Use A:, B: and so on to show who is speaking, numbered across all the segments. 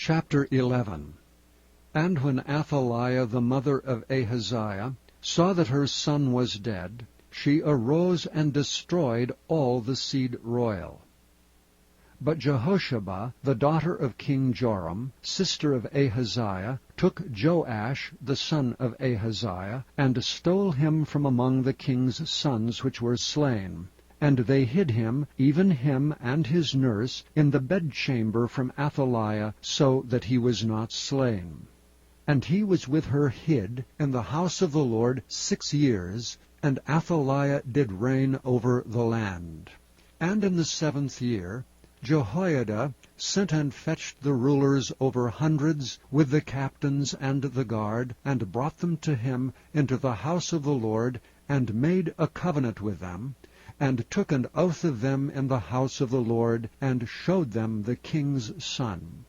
A: Chapter 11. And when Athaliah the mother of Ahaziah saw that her son was dead, she arose and destroyed all the seed royal. But Jehosheba, the daughter of King Joram, sister of Ahaziah, took Joash the son of Ahaziah, and stole him from among the king's sons which were slain. And they hid him, even him and his nurse, in the bedchamber from Athaliah, so that he was not slain. And he was with her hid in the house of the Lord 6 years, and Athaliah did reign over the land. And in the 7th year Jehoiada sent and fetched the rulers over hundreds, with the captains and the guard, and brought them to him into the house of the Lord, and made a covenant with them, and took an oath of them in the house of the Lord, and showed them the king's son.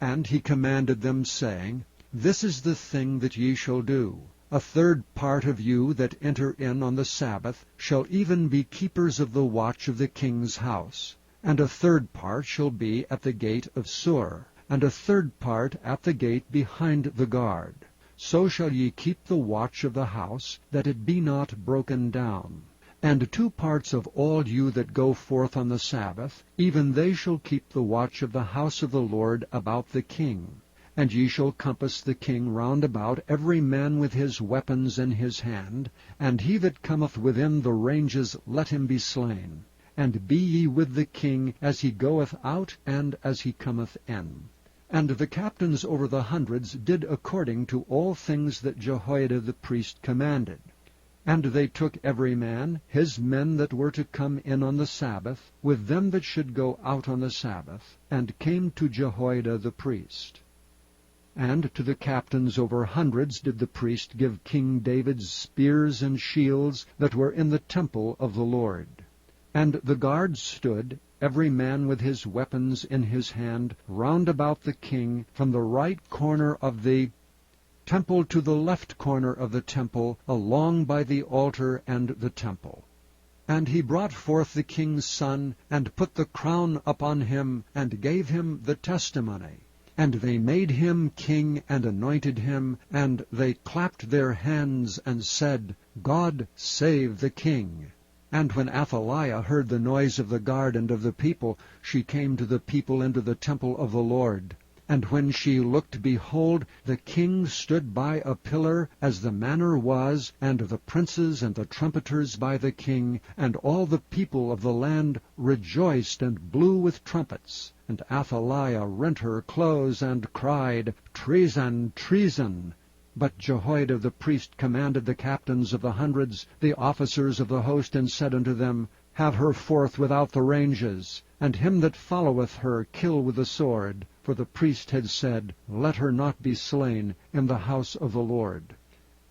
A: And he commanded them, saying, This is the thing that ye shall do. 1/3 part of you that enter in on the Sabbath shall even be keepers of the watch of the king's house. And 1/3 part shall be at the gate of Sur, and 1/3 part at the gate behind the guard. So shall ye keep the watch of the house, that it be not broken down. And 2 parts of all you that go forth on the Sabbath, even they shall keep the watch of the house of the Lord about the king. And ye shall compass the king round about, every man with his weapons in his hand, and he that cometh within the ranges let him be slain. And be ye with the king as he goeth out and as he cometh in. And the captains over the hundreds did according to all things that Jehoiada the priest commanded. And they took every man his men that were to come in on the Sabbath, with them that should go out on the Sabbath, and came to Jehoiada the priest. And to the captains over hundreds did the priest give King David's spears and shields that were in the temple of the Lord. And the guards stood, every man with his weapons in his hand, round about the king, from the right corner of the temple to the left corner of the temple, along by the altar and the temple. And he brought forth the king's son, and put the crown upon him, and gave him the testimony. And they made him king, and anointed him, and they clapped their hands, and said, God save the king. And when Athaliah heard the noise of the guard and of the people, she came to the people into the temple of the Lord. And when she looked, behold, the king stood by a pillar, as the manner was, and the princes and the trumpeters by the king, and all the people of the land rejoiced and blew with trumpets. And Athaliah rent her clothes, and cried, Treason, treason! But Jehoiada the priest commanded the captains of the hundreds, the officers of the host, and said unto them, Have her forth without the ranges, and him that followeth her kill with the sword. For the priest had said, Let her not be slain in the house of the Lord.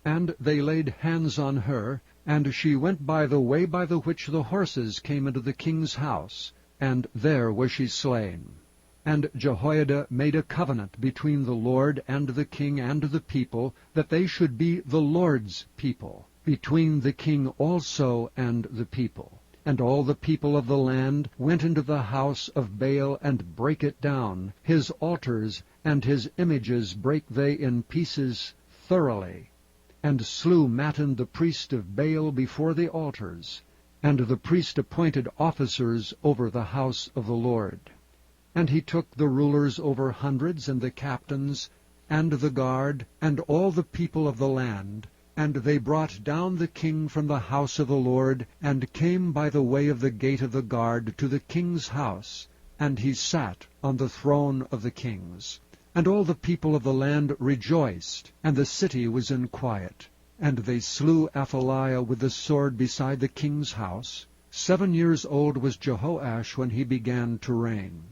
A: And they laid hands on her, and she went by the way by the which the horses came into the king's house, and there was she slain. And Jehoiada made a covenant between the Lord and the king and the people, that they should be the Lord's people, between the king also and the people. And all the people of the land went into the house of Baal, and brake it down. His altars and his images brake they in pieces thoroughly, and slew Mattan the priest of Baal before the altars. And the priest appointed officers over the house of the Lord. And he took the rulers over hundreds, and the captains, and the guard, and all the people of the land, and they brought down the king from the house of the Lord, and came by the way of the gate of the guard to the king's house, and he sat on the throne of the kings. And all the people of the land rejoiced, and the city was in quiet. And they slew Athaliah with the sword beside the king's house. 7 years old was Jehoash when he began to reign.